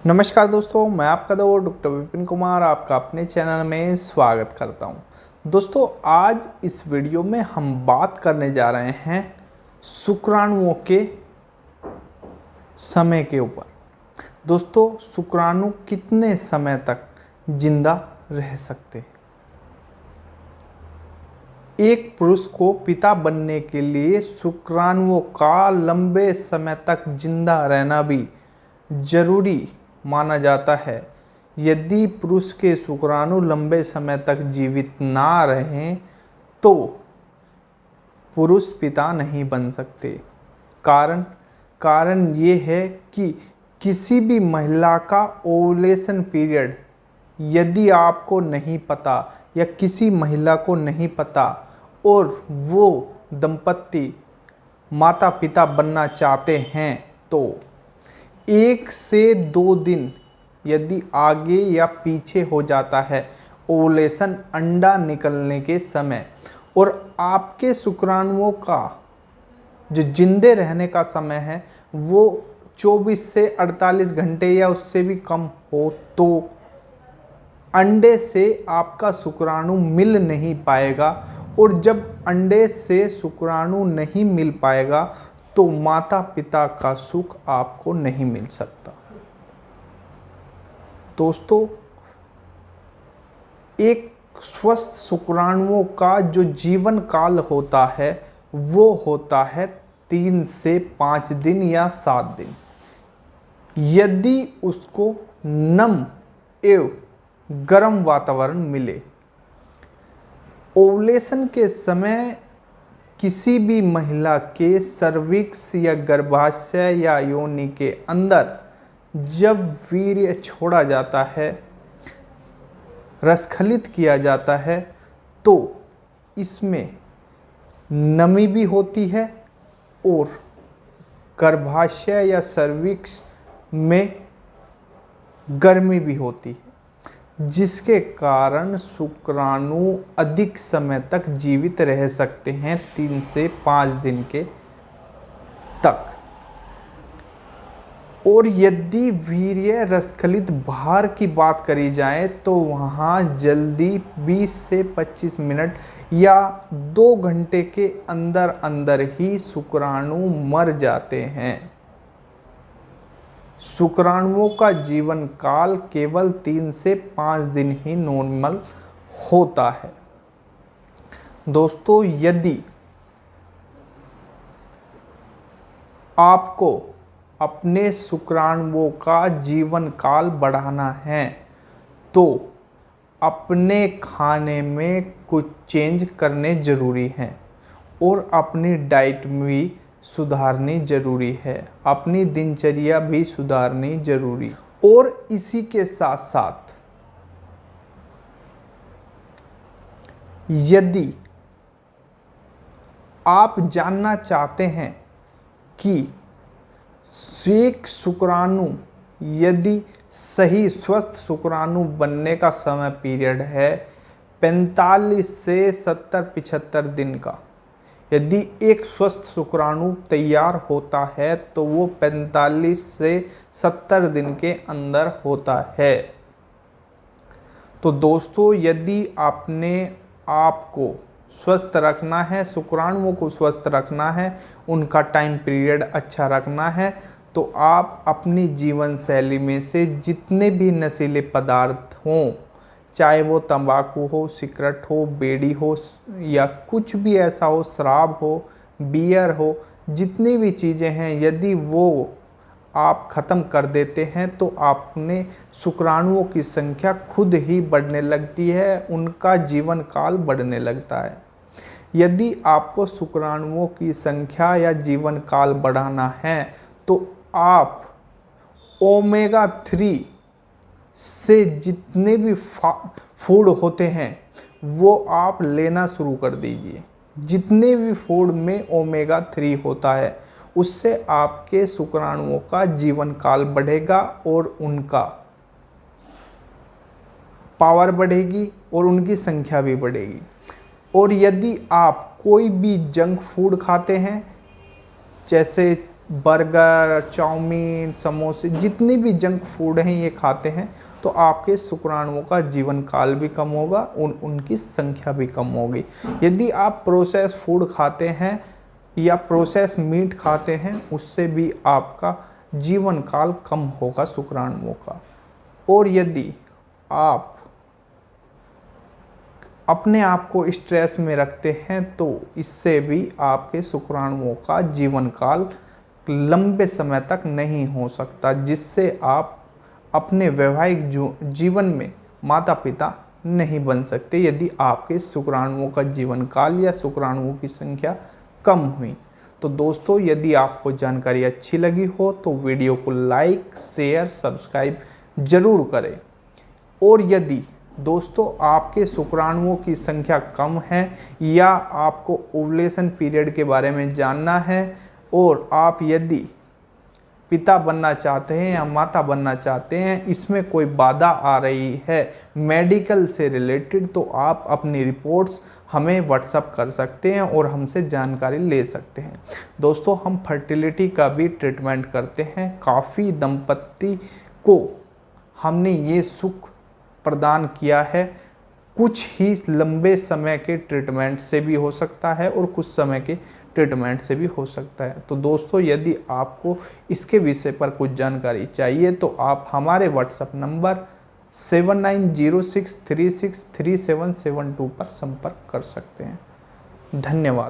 नमस्कार दोस्तों, मैं आपका दोस्त डॉक्टर विपिन कुमार आपका अपने चैनल में स्वागत करता हूं। दोस्तों, आज इस वीडियो में हम बात करने जा रहे हैं शुक्राणुओं के समय के ऊपर। दोस्तों, शुक्राणु कितने समय तक जिंदा रह सकते हैं? एक पुरुष को पिता बनने के लिए शुक्राणुओं का लंबे समय तक जिंदा रहना भी जरूरी माना जाता है। यदि पुरुष के शुक्राणु लंबे समय तक जीवित ना रहें तो पुरुष पिता नहीं बन सकते। कारण ये है कि किसी भी महिला का ओवुलेशन पीरियड यदि आपको नहीं पता या किसी महिला को नहीं पता और वो दंपत्ति माता पिता बनना चाहते हैं तो 1 से 2 दिन यदि आगे या पीछे हो जाता है ओवुलेशन अंडा निकलने के समय और आपके शुक्राणुओं का जो जिंदे रहने का समय है वो 24 से 48 घंटे या उससे भी कम हो तो अंडे से आपका शुक्राणु मिल नहीं पाएगा। और जब अंडे से शुक्राणु नहीं मिल पाएगा तो माता पिता का सुख आपको नहीं मिल सकता। दोस्तों, एक स्वस्थ शुक्राणुओं का जो जीवन काल होता है वो होता है 3 से 5 दिन या 7 दिन। यदि उसको नम एवं गर्म वातावरण मिले। ओवुलेशन के समय किसी भी महिला के सर्विक्स या गर्भाशय या योनि के अंदर जब वीर्य छोड़ा जाता है, रसखलित किया जाता है, तो इसमें नमी भी होती है और गर्भाशय या सर्विक्स में गर्मी भी होती है, जिसके कारण शुक्राणु अधिक समय तक जीवित रह सकते हैं 3 से 5 दिन के तक। और यदि वीर्य रसखलित भार की बात करी जाए तो वहाँ जल्दी 20 से 25 मिनट या 2 घंटे के अंदर अंदर ही शुक्राणु मर जाते हैं। शुक्राणुओं का जीवन काल केवल 3 से 5 दिन ही नॉर्मल होता है। दोस्तों, यदि आपको अपने शुक्राणुओं का जीवन काल बढ़ाना है तो अपने खाने में कुछ चेंज करने ज़रूरी हैं और अपनी डाइट में भी सुधारनी जरूरी है, अपनी दिनचर्या भी सुधारनी जरूरी। और इसी के साथ साथ यदि आप जानना चाहते हैं कि एक शुक्राणु यदि सही स्वस्थ शुक्राणु बनने का समय पीरियड है 45 से 70-75 दिन का। यदि एक स्वस्थ शुक्राणु तैयार होता है तो वो 45 से 70 दिन के अंदर होता है। तो दोस्तों, यदि आपने आपको स्वस्थ रखना है, शुक्राणुओं को स्वस्थ रखना है, उनका टाइम पीरियड अच्छा रखना है, तो आप अपनी जीवन शैली में से जितने भी नशीले पदार्थ हों, चाहे वो तंबाकू हो, सिगरेट हो, बीड़ी हो या कुछ भी ऐसा हो, शराब हो, बियर हो, जितनी भी चीज़ें हैं, यदि वो आप ख़त्म कर देते हैं तो आपने शुक्राणुओं की संख्या खुद ही बढ़ने लगती है, उनका जीवन काल बढ़ने लगता है। यदि आपको शुक्राणुओं की संख्या या जीवन काल बढ़ाना है तो आप ओमेगा 3 से जितने भी फूड होते हैं वो आप लेना शुरू कर दीजिए। जितने भी फूड में ओमेगा 3 होता है उससे आपके शुक्राणुओं का जीवन काल बढ़ेगा और उनका पावर बढ़ेगी और उनकी संख्या भी बढ़ेगी। और यदि आप कोई भी जंक फूड खाते हैं, जैसे बर्गर, चाउमीन, समोसे, जितनी भी जंक फूड हैं ये खाते हैं तो आपके शुक्राणुओं का जीवन काल भी कम होगा, उनकी संख्या भी कम होगी। यदि आप प्रोसेस फूड खाते हैं या प्रोसेस मीट खाते हैं, उससे भी आपका जीवन काल कम होगा शुक्राणुओं का। और यदि आप अपने आप को स्ट्रेस में रखते हैं तो इससे भी आपके शुक्राणुओं का जीवन काल लंबे समय तक नहीं हो सकता, जिससे आप अपने वैवाहिक जीवन में माता पिता नहीं बन सकते यदि आपके शुक्राणुओं का जीवन काल या शुक्राणुओं की संख्या कम हुई। तो दोस्तों, यदि आपको जानकारी अच्छी लगी हो तो वीडियो को लाइक, शेयर, सब्सक्राइब जरूर करें। और यदि दोस्तों आपके शुक्राणुओं की संख्या कम है या आपको ओवुलेशन पीरियड के बारे में जानना है और आप यदि पिता बनना चाहते हैं या माता बनना चाहते हैं, इसमें कोई बाधा आ रही है मेडिकल से रिलेटेड, तो आप अपनी रिपोर्ट्स हमें व्हाट्सअप कर सकते हैं और हमसे जानकारी ले सकते हैं। दोस्तों, हम फर्टिलिटी का भी ट्रीटमेंट करते हैं। काफ़ी दंपत्ति को हमने ये सुख प्रदान किया है। कुछ ही लंबे समय के ट्रीटमेंट से भी हो सकता है और कुछ समय के ट्रीटमेंट से भी हो सकता है। तो दोस्तों, यदि आपको इसके विषय पर कुछ जानकारी चाहिए तो आप हमारे व्हाट्सएप नंबर 7906363772 पर संपर्क कर सकते हैं। धन्यवाद।